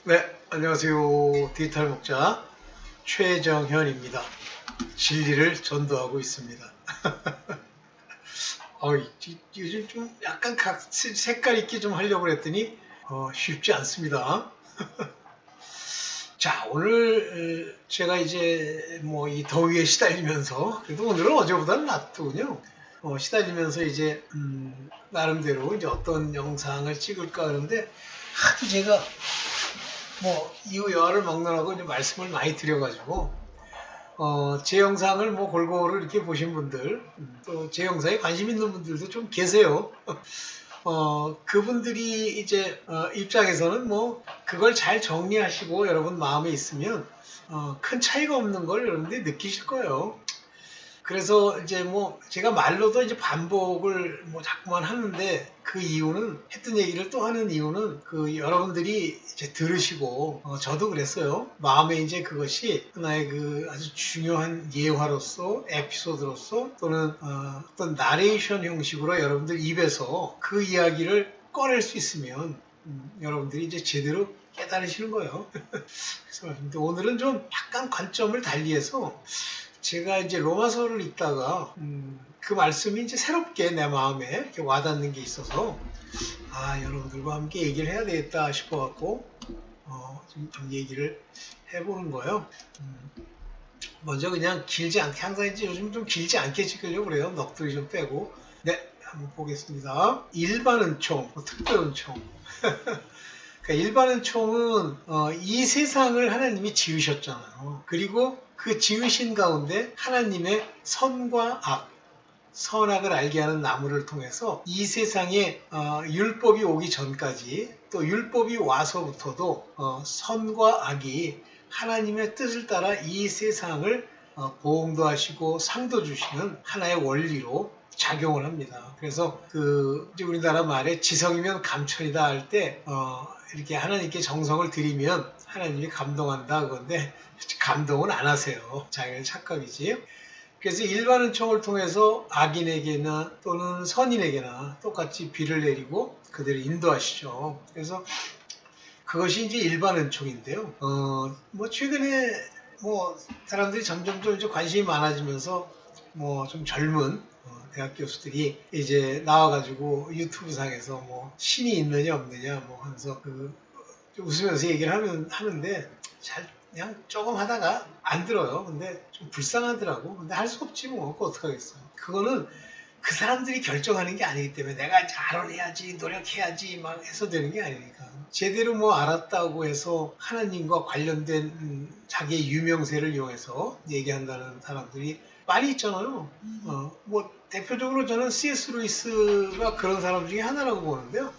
네, 안녕하세요. 디지털 목자 최정현입니다. 진리를 전도하고 있습니다. 요즘 좀 약간 색깔 있게 좀 하려고 했더니 쉽지 않습니다. 자, 오늘 제가 이제 뭐 이 더위에 시달리면서 그래도 오늘은 어제보다는 낫더군요. 시달리면서 이제 나름대로 이제 어떤 영상을 찍을까 하는데 하도 제가 뭐 이후 여하를 막론하고 이제 말씀을 많이 드려가지고 제 영상을 뭐 골고루 이렇게 보신 분들 또 제 영상에 관심 있는 분들도 좀 계세요. 그분들이 이제 입장에서는 뭐 그걸 잘 정리하시고 여러분 마음에 있으면 큰 차이가 없는 걸 여러분들이 느끼실 거예요. 그래서 이제 뭐 제가 말로도 이제 반복을 뭐 자꾸만 하는데 그 이유는 했던 얘기를 또 하는 이유는 그 여러분들이 이제 들으시고 저도 그랬어요. 마음에 이제 그것이 하나의 그 아주 중요한 예화로서 에피소드로서 또는 어떤 나레이션 형식으로 여러분들 입에서 그 이야기를 꺼낼 수 있으면 여러분들이 이제 제대로 깨달으시는 거예요. 그래서 오늘은 좀 약간 관점을 달리해서 제가 이제 로마서를 읽다가 그 말씀이 이제 새롭게 내 마음에 이렇게 와닿는 게 있어서 여러분들과 함께 얘기를 해야 되겠다 싶어갖고 좀 얘기를 해보는 거예요. 먼저 그냥 길지 않게 항상 이제 요즘 좀 길지 않게 찍으려고 그래요. 넋두리 좀 빼고. 네, 한번 보겠습니다. 일반 은총, 특별 은총. 그러니까 일반 은총은 이 세상을 하나님이 지으셨잖아요. 그리고 그 지으신 가운데 하나님의 선과 악, 선악을 알게 하는 나무를 통해서 이 세상에 율법이 오기 전까지 또 율법이 와서부터도 선과 악이 하나님의 뜻을 따라 이 세상을 보응도 하시고 상도 주시는 하나의 원리로 작용을 합니다. 그래서 이제 우리나라 말에 지성이면 감천이다 할 때 이렇게 하나님께 정성을 드리면 하나님이 감동한다 그건데 감동은 안 하세요. 자기는 착각이지. 그래서 일반 은총을 통해서 악인에게나 또는 선인에게나 똑같이 비를 내리고 그들을 인도하시죠. 그래서 그것이 이제 일반 은총인데요. 뭐 최근에 뭐 사람들이 점점 이제 관심이 많아지면서 뭐 좀 젊은 대학 교수들이 이제 나와가지고 유튜브 상에서 뭐 신이 있느냐 없느냐 뭐 하면서 웃으면서 얘기를 하는데 잘 그냥 조금 하다가 안 들어요. 근데 좀 불쌍하더라고. 근데 할 수 없지 뭐. 그거 어떡하겠어. 그거는 그 사람들이 결정하는 게 아니기 때문에 내가 잘해야지 노력해야지 막 해서 되는 게 아니니까. 제대로 뭐 알았다고 해서 하나님과 관련된 자기의 유명세를 이용해서 얘기한다는 사람들이 많이 있잖아요. 뭐 대표적으로 저는 C.S. 루이스가 그런 사람 중에 하나라고 보는데요.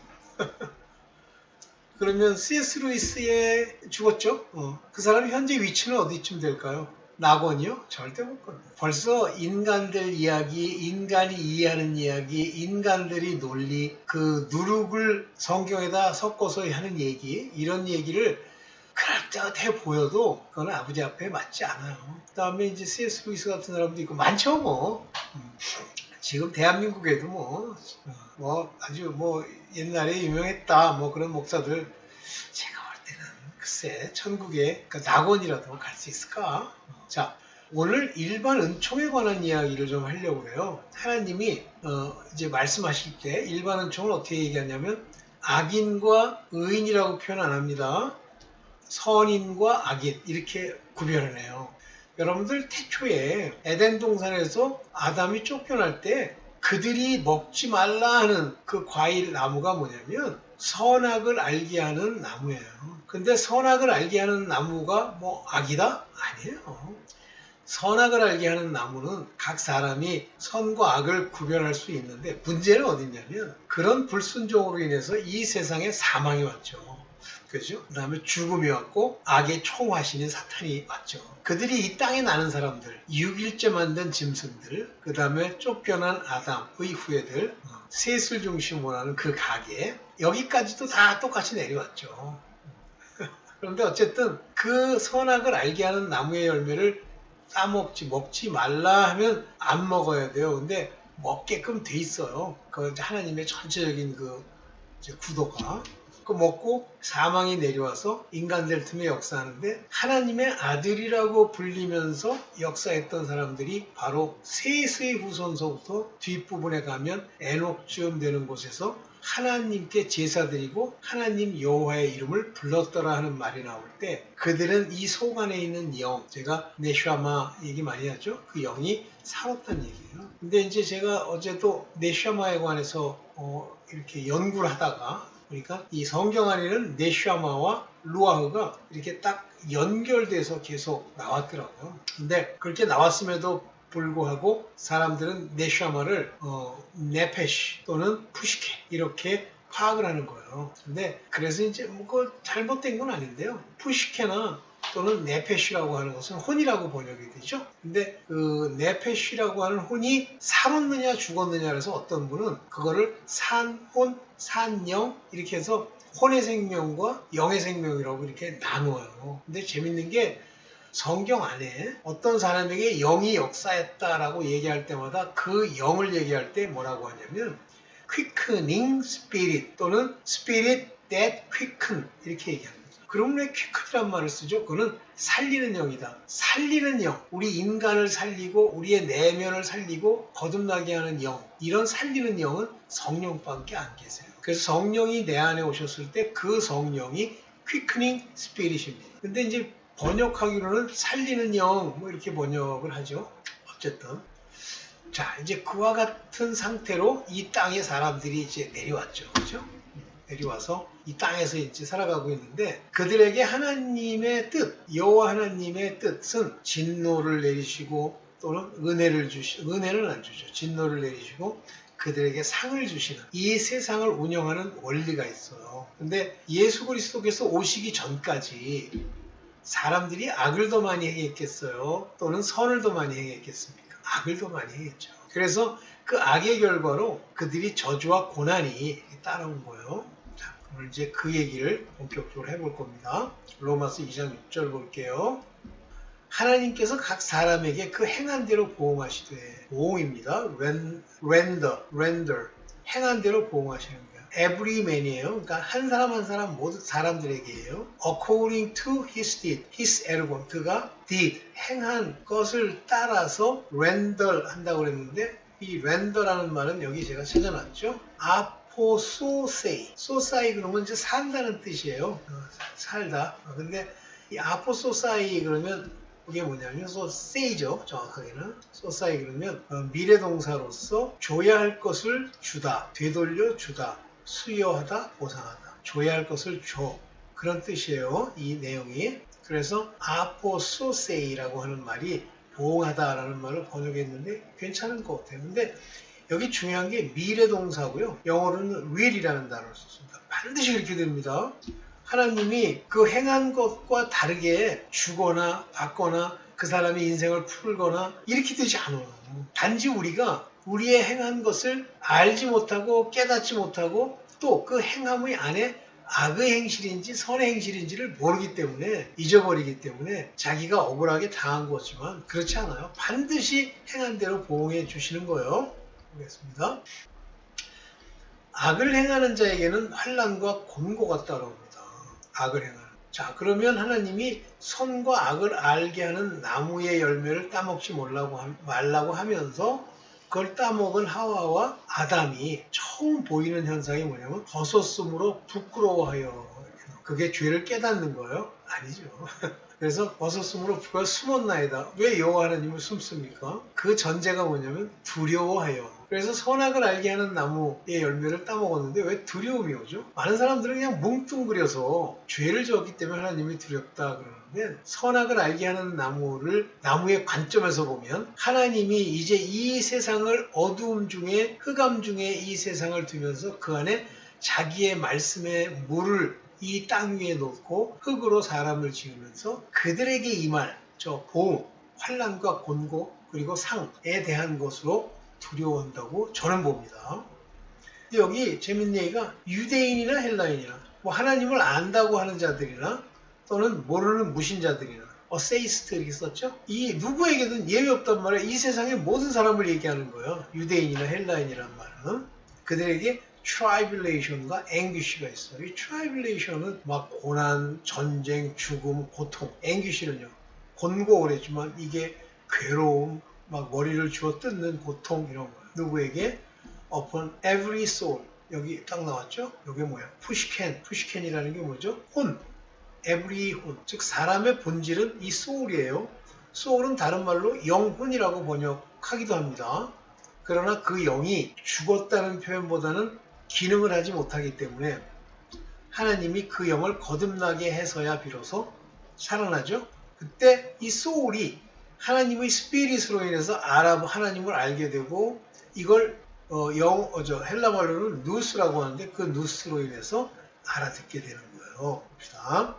그러면 C.S. 루이스에 죽었죠? 그 사람이 현재 위치는 어디쯤 될까요? 낙원이요? 절대 못 건데. 벌써 인간들 이야기, 인간이 이해하는 이야기, 인간들이 논리, 그 누룩을 성경에다 섞어서 하는 얘기, 이런 얘기를 그럴듯해 보여도 그건 아버지 앞에 맞지 않아요. 그 다음에 이제 C.S. 루이스 같은 사람도 있고 많죠 뭐. 지금 대한민국에도 뭐 아주 뭐 옛날에 유명했다 뭐 그런 목사들 제가 볼 때는 글쎄 천국에 낙원이라도 갈 수 있을까? 자, 오늘 일반 은총에 관한 이야기를 좀 하려고 해요. 하나님이 이제 말씀하실 때 일반 은총을 어떻게 얘기하냐면 악인과 의인이라고 표현 안 합니다. 선인과 악인 이렇게 구별을 해요. 여러분들 태초에 에덴 동산에서 아담이 쫓겨날 때 그들이 먹지 말라 하는 그 과일 나무가 뭐냐면 선악을 알게 하는 나무예요. 근데 선악을 알게 하는 나무가 뭐 악이다? 아니에요. 선악을 알게 하는 나무는 각 사람이 선과 악을 구별할 수 있는데 문제는 어디냐면 그런 불순종으로 인해서 이 세상에 사망이 왔죠. 그죠? 그 다음에 죽음이 왔고 악의 총화신인 사탄이 왔죠. 그들이 이 땅에 나는 사람들, 6일째 만든 짐승들, 그 다음에 쫓겨난 아담의 후예들, 셋을 중심으로 하는 그 가게, 여기까지도 다 똑같이 내려왔죠. 그런데 어쨌든 그 선악을 알게 하는 나무의 열매를 먹지 말라 하면 안 먹어야 돼요. 근데 먹게끔 돼 있어요. 그 하나님의 전체적인 그 구도가. 그 먹고 사망이 내려와서 인간들 틈에 역사하는데 하나님의 아들이라고 불리면서 역사했던 사람들이 바로 셋의 후손서부터 뒷부분에 가면 에녹쯤 되는 곳에서 하나님께 제사드리고 하나님 여호와의 이름을 불렀더라 하는 말이 나올 때 그들은 이 속 안에 있는 영, 제가 네샤마 얘기 많이 하죠. 그 영이 살았다는 얘기예요. 근데 이제 제가 어제도 네샤마에 관해서 이렇게 연구를 하다가 그러니까 이 성경 안에는 네샤마와 루아흐가 이렇게 딱 연결돼서 계속 나왔더라고요. 근데 그렇게 나왔음에도 불구하고 사람들은 네샤마를 네페시 또는 푸시케 이렇게 파악을 하는 거예요. 근데 그래서 이제 뭐 잘못된 건 아닌데요. 푸시케나 또는 네페시라고 하는 것은 혼이라고 번역이 되죠. 근데 그 네페시라고 하는 혼이 살았느냐 죽었느냐 그래서 어떤 분은 그거를 산혼, 산영 이렇게 해서 혼의 생명과 영의 생명이라고 이렇게 나누어요. 근데 재밌는 게 성경 안에 어떤 사람에게 영이 역사했다라고 얘기할 때마다 그 영을 얘기할 때 뭐라고 하냐면 quickening spirit 또는 spirit that quicken 이렇게 얘기합니다. 그럼 왜 quicken이란 말을 쓰죠? 그거는 살리는 영이다. 살리는 영, 우리 인간을 살리고 우리의 내면을 살리고 거듭나게 하는 영, 이런 살리는 영은 성령밖에 안 계세요. 그래서 성령이 내 안에 오셨을 때 그 성령이 quickening spirit입니다. 근데 이제 번역하기로는 살리는 영 뭐 이렇게 번역을 하죠. 어쨌든 자 이제 그와 같은 상태로 이 땅에 사람들이 이제 내려왔죠. 그렇죠? 내려와서 이 땅에서 이제 살아가고 있는데 그들에게 하나님의 뜻, 여호와 하나님의 뜻은 진노를 내리시고 또는 은혜는 안 주죠. 진노를 내리시고 그들에게 상을 주시는 이 세상을 운영하는 원리가 있어요. 근데 예수 그리스도께서 오시기 전까지 사람들이 악을 더 많이 행했겠어요? 또는 선을 더 많이 행했겠습니까? 악을 더 많이 행했죠. 그래서 그 악의 결과로 그들이 저주와 고난이 따라온 거예요. 자, 오늘 이제 그 얘기를 본격적으로 해볼 겁니다. 로마서 2장 6절 볼게요. 하나님께서 각 사람에게 그 행한 대로 보응하시되 보응입니다. render 행한 대로 보응하시는 거예요. every man이에요. 그러니까 한 사람 한 사람 모든 사람들에게예요. according to his deed, his ergo 그가 did 행한 것을 따라서 render 한다고 그랬는데 이 render라는 말은 여기 제가 찾아놨죠. 아포소세이, 소사이 그러면 이제 산다는 뜻이에요. 살다. 근데 이 아포소사이 그러면 그게 뭐냐면 소세이죠. 정확하게는 소사이 그러면 미래동사로서 줘야 할 것을 주다, 되돌려 주다, 수여하다, 보상하다. 줘야 할 것을 줘. 그런 뜻이에요. 이 내용이. 그래서 아포소세이라고 하는 말이 보응하다라는 말을 번역했는데 괜찮은 것 같아요. 근데 여기 중요한 게 미래동사고요. 영어로는 will이라는 단어를 썼습니다. 반드시 그렇게 됩니다. 하나님이 그 행한 것과 다르게 주거나 받거나 그 사람의 인생을 풀거나 이렇게 되지 않아요. 단지 우리가 우리의 행한 것을 알지 못하고 깨닫지 못하고 또 그 행함의 안에 악의 행실인지 선의 행실인지를 모르기 때문에 잊어버리기 때문에 자기가 억울하게 당한 거지만 그렇지 않아요. 반드시 행한 대로 보응해 주시는 거예요. 보겠습니다. 악을 행하는 자에게는 환난과 곤고가 따라옵니다. 악을 행하는. 자, 그러면 하나님이 선과 악을 알게 하는 나무의 열매를 따먹지 말라고 하면서 그걸 따먹은 하와와 아담이 처음 보이는 현상이 뭐냐면 벗었으므로 부끄러워하여. 그게 죄를 깨닫는 거예요? 아니죠. 그래서 벗었으므로 그가 숨었나이다. 왜 여호와 하나님을 숨습니까? 그 전제가 뭐냐면 두려워하여. 그래서 선악을 알게 하는 나무의 열매를 따먹었는데 왜 두려움이 오죠? 많은 사람들은 그냥 뭉뚱그려서 죄를 지었기 때문에 하나님이 두렵다 그러는데 선악을 알게 하는 나무의 관점에서 보면 하나님이 이제 이 세상을 어두움 중에 흑암 중에 이 세상을 두면서 그 안에 자기의 말씀의 물을 이 땅 위에 놓고 흙으로 사람을 지으면서 그들에게 임할 저 보응, 환난과 곤고 그리고 상에 대한 것으로 두려워한다고 저는 봅니다. 근데 여기 재밌는 얘기가 유대인이나 헬라인이나 뭐 하나님을 안다고 하는 자들이나 또는 모르는 무신자들이나 어세이스트 이렇게 썼죠. 이 누구에게든 예외 없단 말이에요. 이 세상의 모든 사람을 얘기하는 거예요. 유대인이나 헬라인이란 말은 그들에게 tribulation과 anguish가 있어요. 이 tribulation은 막 고난, 전쟁, 죽음, 고통. anguish는요. 곤고 그랬지만 이게 괴로움, 막 머리를 쥐어 뜯는 고통 이런 거예요. 누구에게? upon every soul. 여기 딱 나왔죠? 이게 뭐야? 푸시캔이라는 게 뭐죠? 혼. every 혼. 즉 사람의 본질은 이 soul이에요. soul은 다른 말로 영혼이라고 번역하기도 합니다. 그러나 그 영이 죽었다는 표현보다는 기능을 하지 못하기 때문에 하나님이 그 영을 거듭나게 해서야 비로소 살아나죠. 그때 이 소울이 하나님의 스피릿으로 인해서 하나님을 알게 되고 이걸 헬라 말로는 누스라고 하는데 그 누스로 인해서 알아듣게 되는 거예요. 봅시다.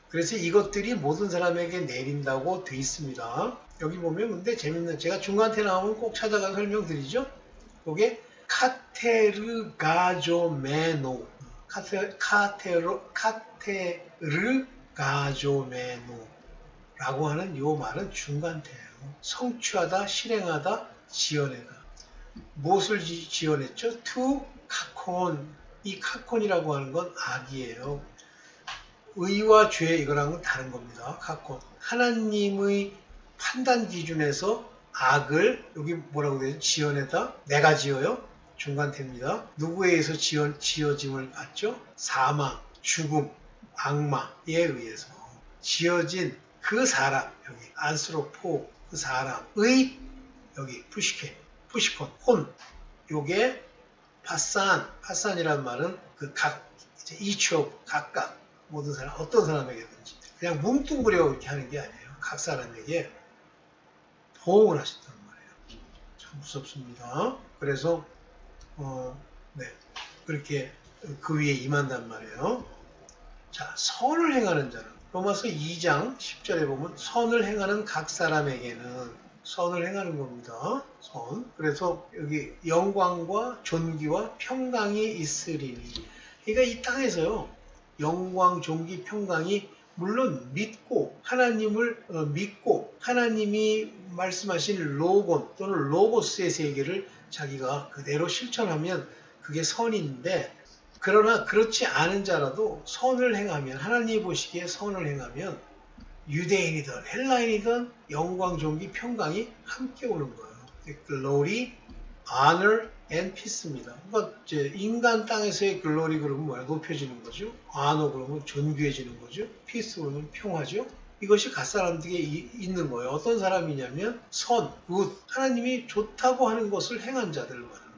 그래서 이것들이 모든 사람에게 내린다고 돼 있습니다. 여기 보면 근데 재밌는 제가 중간에 나오면 꼭 찾아가 설명드리죠. 이게 카테르가조메노 카테르가조메노라고 하는 이 말은 중간태예요. 성취하다, 실행하다, 지어내다. 무엇을 지어냈죠? 투 카콘. 이 카콘이라고 하는 건 악이에요. 의와 죄 이거랑은 다른 겁니다. 카콘. 하나님의 판단 기준에서 악을 여기 뭐라고 되죠? 지어내다. 내가 지어요. 중간태입니다. 누구에 의해서 지어짐을 받죠? 사망, 죽음, 악마에 의해서 지어진 그 사람 여기 안스로포 그 사람의 여기 푸시콘 혼 요게 파산이란 말은 그 각각 모든 사람 어떤 사람에게든지 그냥 뭉뚱그려 이렇게 하는 게 아니에요. 각 사람에게 보응을 하셨단 말이에요. 참 무섭습니다. 그래서 그렇게 그 위에 임한단 말이에요. 자, 선을 행하는 자는 로마서 2장 10절에 보면 선을 행하는 각 사람에게는 선을 행하는 겁니다. 선. 그래서 여기 영광과 존귀와 평강이 있으리니. 그러니까 이 땅에서요. 영광, 존귀, 평강이 물론 하나님을 믿고 하나님이 말씀하신 로곤 또는 로고스의 세계를 자기가 그대로 실천하면 그게 선인데 그러나 그렇지 않은 자라도 선을 행하면 하나님이 보시기에 선을 행하면 유대인이든 헬라인이든 영광, 존귀, 평강이 함께 오는 거예요. Glory, honor and peace입니다. 그러니까 이제 인간 땅에서의 글로리 그러면 뭐야? 높여지는 거죠. honor 그러면 존귀해지는 거죠. peace 그러면 평화죠. 이것이 각 사람들에게 있는 거예요. 어떤 사람이냐면 선, 굿, 하나님이 좋다고 하는 것을 행한 자들을 말하는 거예요.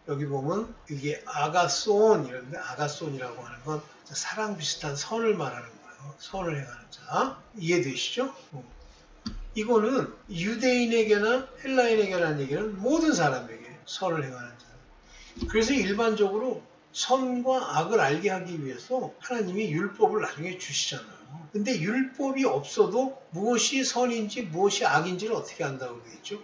여기 보면 이게 아가손 이런데 아가손이라고 하는 건 사랑 비슷한 선을 말하는 거예요. 선을 행하는 자. 이해되시죠? 이거는 유대인에게나 헬라인에게라는 얘기는 모든 사람에게 선을 행하는 자. 그래서 일반적으로 선과 악을 알게 하기 위해서 하나님이 율법을 나중에 주시잖아요. 근데 율법이 없어도 무엇이 선인지 무엇이 악인지를 어떻게 안다고 되어 있죠?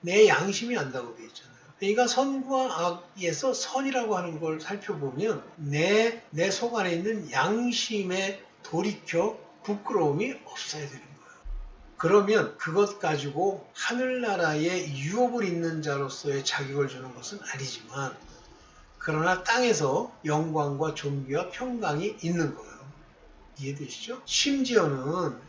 내 양심이 안다고 되어 있잖아요. 그러니까 선과 악에서 선이라고 하는 걸 살펴보면 내 속 안에 있는 양심에 돌이켜 부끄러움이 없어야 되는 거예요. 그러면 그것 가지고 하늘나라에 유업을 잇는 자로서의 자격을 주는 것은 아니지만 그러나 땅에서 영광과 존귀와 평강이 있는 거예요. 이해되시죠? 심지어는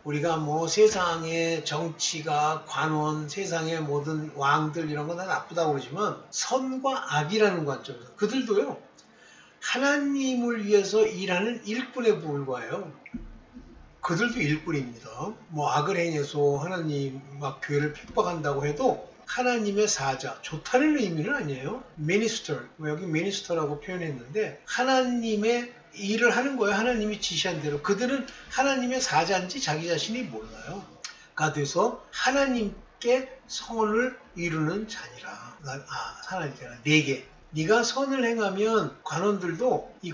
우리가 뭐 세상의 정치가 관원, 세상의 모든 왕들 이런 건 다 나쁘다고 그러지만 선과 악이라는 관점에서 그들도요. 하나님을 위해서 일하는 일꾼에 불과해요. 그들도 일꾼입니다. 뭐 악을 행해서 하나님 막 교회를 핍박한다고 해도 하나님의 사자, 좋다는 의미는 아니에요. 미니스터, 여기 미니스터라고 표현했는데 하나님의 일을 하는 거예요. 하나님이 지시한 대로. 그들은 하나님의 사자인지 자기 자신이 몰라요. 가 돼서 하나님께 선을 이루는 자니라. 하나님께나 내게. 네가 선을 행하면 이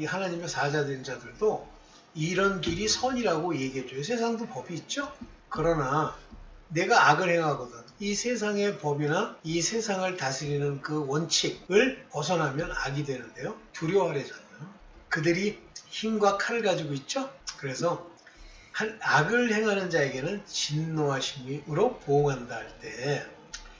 하나님의 사자된 자들도 이런 길이 선이라고 얘기해줘요. 세상도 법이 있죠? 그러나 내가 악을 행하거든. 이 세상의 법이나 이 세상을 다스리는 그 원칙을 벗어나면 악이 되는데요. 두려워하래잖아요. 그들이 힘과 칼을 가지고 있죠? 그래서 악을 행하는 자에게는 진노하심으로 보응한다 할 때,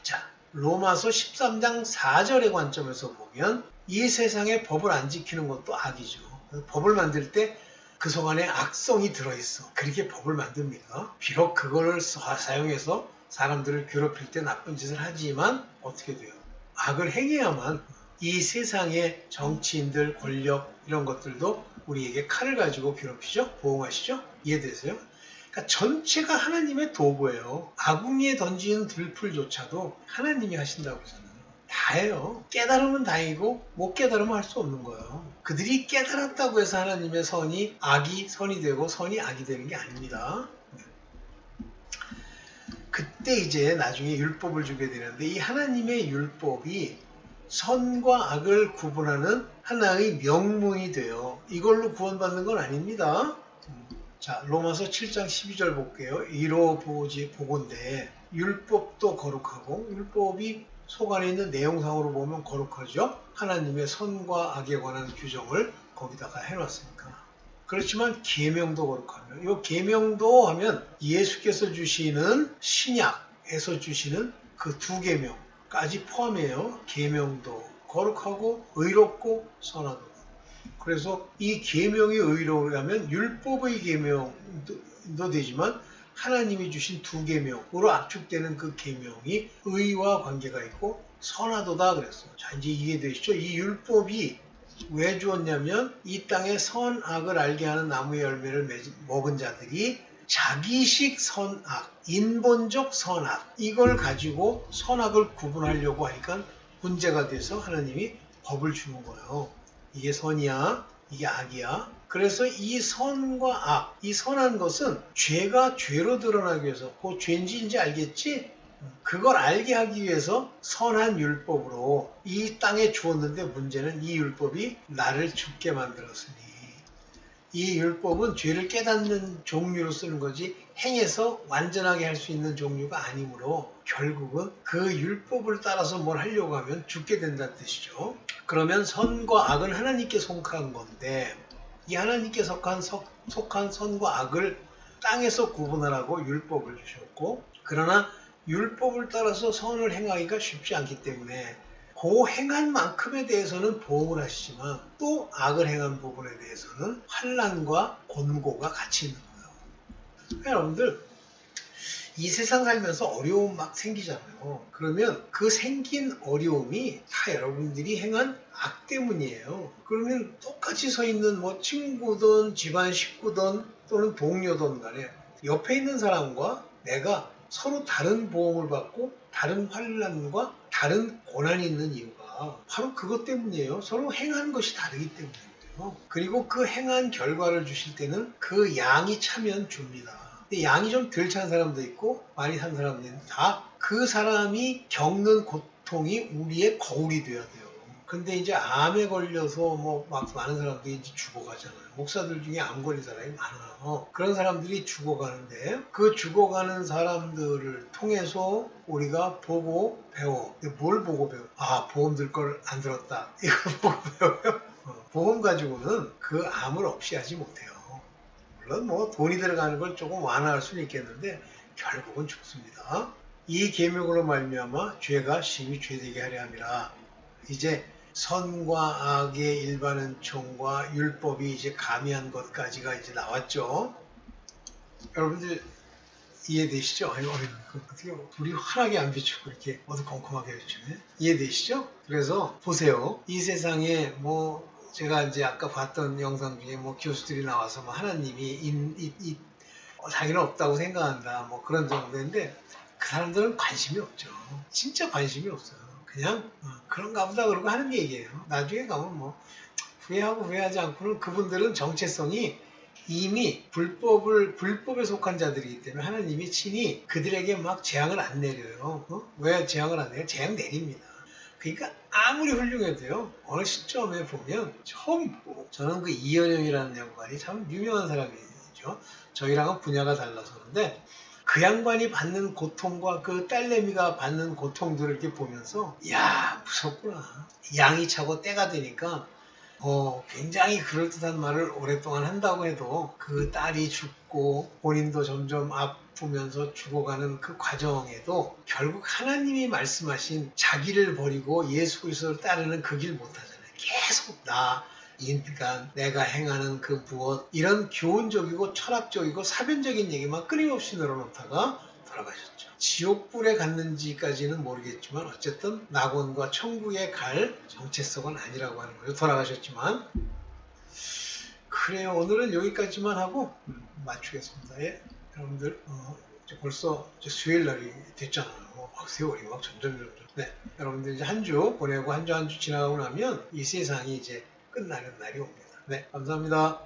자, 로마서 13장 4절의 관점에서 보면 이 세상에 법을 안 지키는 것도 악이죠. 법을 만들 때 그 속 안에 악성이 들어있어. 그렇게 법을 만듭니다. 비록 그걸 사용해서 사람들을 괴롭힐 때 나쁜 짓을 하지만 어떻게 돼요? 악을 행해야만 이 세상의 정치인들, 권력 이런 것들도 우리에게 칼을 가지고 괴롭히죠? 보응하시죠? 이해되세요? 그러니까 전체가 하나님의 도구예요. 아궁이에 던지는 들풀조차도 하나님이 하신다고 그러잖아요. 다예요. 깨달으면 다이고 못 깨달으면 할 수 없는 거예요. 그들이 깨달았다고 해서 하나님의 선이 악이 선이 되고 선이 악이 되는 게 아닙니다. 그때 이제 나중에 율법을 주게 되는데 이 하나님의 율법이 선과 악을 구분하는 하나의 명문이 돼요. 이걸로 구원받는 건 아닙니다. 자, 로마서 7장 12절 볼게요. 이로 보건대 율법도 거룩하고 율법이 속 안에 있는 내용상으로 보면 거룩하죠. 하나님의 선과 악에 관한 규정을 거기다가 해놨으니까. 그렇지만 계명도 거룩하며 이 계명도 하면 예수께서 주시는 신약에서 주시는 그 두 계명까지 포함해요. 계명도 거룩하고 의롭고 선하도. 그래서 이 계명이 의로우려면 율법의 계명도 되지만 하나님이 주신 두 계명으로 압축되는 그 계명이 의와 관계가 있고 선하도다 그랬어요. 자, 이제 이해되시죠? 이 율법이 왜 주었냐면 이 땅에 선악을 알게 하는 나무의 열매를 먹은 자들이 자기식 선악, 인본적 선악 이걸 가지고 선악을 구분하려고 하니까 문제가 돼서 하나님이 법을 주는 거예요. 이게 선이야, 이게 악이야. 그래서 이 선과 악, 이 선한 것은 죄가 죄로 드러나기 위해서 그 죄인지 알겠지? 그걸 알게 하기 위해서 선한 율법으로 이 땅에 주었는데 문제는 이 율법이 나를 죽게 만들었으니 이 율법은 죄를 깨닫는 종류로 쓰는 거지 행해서 완전하게 할 수 있는 종류가 아니므로 결국은 그 율법을 따라서 뭘 하려고 하면 죽게 된다는 뜻이죠. 그러면 선과 악은 하나님께 속한 건데 이 하나님께 속한 선과 악을 땅에서 구분하라고 율법을 주셨고 그러나 율법을 따라서 선을 행하기가 쉽지 않기 때문에 그 행한 만큼에 대해서는 보응을 하시지만 또 악을 행한 부분에 대해서는 환난과 곤고가 같이 있는 거예요. 그러니까 여러분들 이 세상 살면서 어려움 막 생기잖아요. 그러면 그 생긴 어려움이 다 여러분들이 행한 악 때문이에요. 그러면 똑같이 서 있는 뭐 친구든 집안 식구든 또는 동료든 간에 옆에 있는 사람과 내가 서로 다른 보험을 받고 다른 환난과 다른 고난이 있는 이유가 바로 그것 때문이에요. 서로 행한 것이 다르기 때문이에요. 그리고 그 행한 결과를 주실 때는 그 양이 차면 줍니다. 근데 양이 좀 덜 찬 사람도 있고 많이 산 사람도 있는데 다 그 사람이 겪는 고통이 우리의 거울이 돼야 돼요. 근데 이제 암에 걸려서 뭐 막 많은 사람들이 이제 죽어가잖아요. 목사들 중에 암 걸린 사람이 많아요. 그런 사람들이 죽어가는데 그 죽어가는 사람들을 통해서 우리가 보고 배워. 근데 뭘 보고 배워? 아, 보험 들 걸 안 들었다. 이걸 보고 배워요. 보험 가지고는 그 암을 없이 하지 못해요. 물론 뭐 돈이 들어가는 걸 조금 완화할 수는 있겠는데 결국은 죽습니다. 이 계명으로 말미암아 죄가 심히 죄되게 하려 함이라. 이제 선과 악의 일반 은총과 율법이 이제 가미한 것까지가 이제 나왔죠. 여러분들 이해되시죠? 아니, 어떻게 불이 환하게 안 비추고 이렇게 어두컴컴하게 비추네? 이해되시죠? 그래서 보세요. 이 세상에 뭐 제가 이제 아까 봤던 영상 중에 뭐 교수들이 나와서 뭐 하나님이 자기는 없다고 생각한다 뭐 그런 정도인데 그 사람들은 관심이 없죠. 진짜 관심이 없어요. 그냥 그런가 보다 그러고 하는 얘기예요. 나중에 가면 뭐 후회하고 후회하지 않고는 그분들은 정체성이 이미 불법에 속한 자들이기 때문에 하나님이 친히 그들에게 막 재앙을 안 내려요. 왜 재앙을 안 내요? 재앙 내립니다. 그러니까 아무리 훌륭해도요. 어느 시점에 보면 저는 그 이현영이라는 양반이 참 유명한 사람이죠. 저희랑은 분야가 달라서 그런데 그 양반이 받는 고통과 그 딸내미가 받는 고통들을 이렇게 보면서 야 무섭구나. 양이 차고 때가 되니까 굉장히 그럴듯한 말을 오랫동안 한다고 해도 그 딸이 죽고 본인도 점점 아프면서 죽어가는 그 과정에도 결국 하나님이 말씀하신 자기를 버리고 예수 그리스도를 따르는 그 길 못하잖아요. 계속 나 인간 내가 행하는 그 무엇 이런 교훈적이고 철학적이고 사변적인 얘기만 끊임없이 늘어놓다가 돌아가셨죠. 지옥불에 갔는지까지는 모르겠지만 어쨌든 낙원과 천국에 갈 정체성은 아니라고 하는 거죠. 돌아가셨지만. 그래요. 오늘은 여기까지만 하고 마치겠습니다. 예. 여러분들 이제 벌써 이제 수요일 날이 됐잖아요. 세월이 막 점점. 네. 여러분들 이제 한 주 보내고 한 주 한 주 지나가고 나면 이 세상이 이제 끝나는 날이 옵니다. 네. 감사합니다.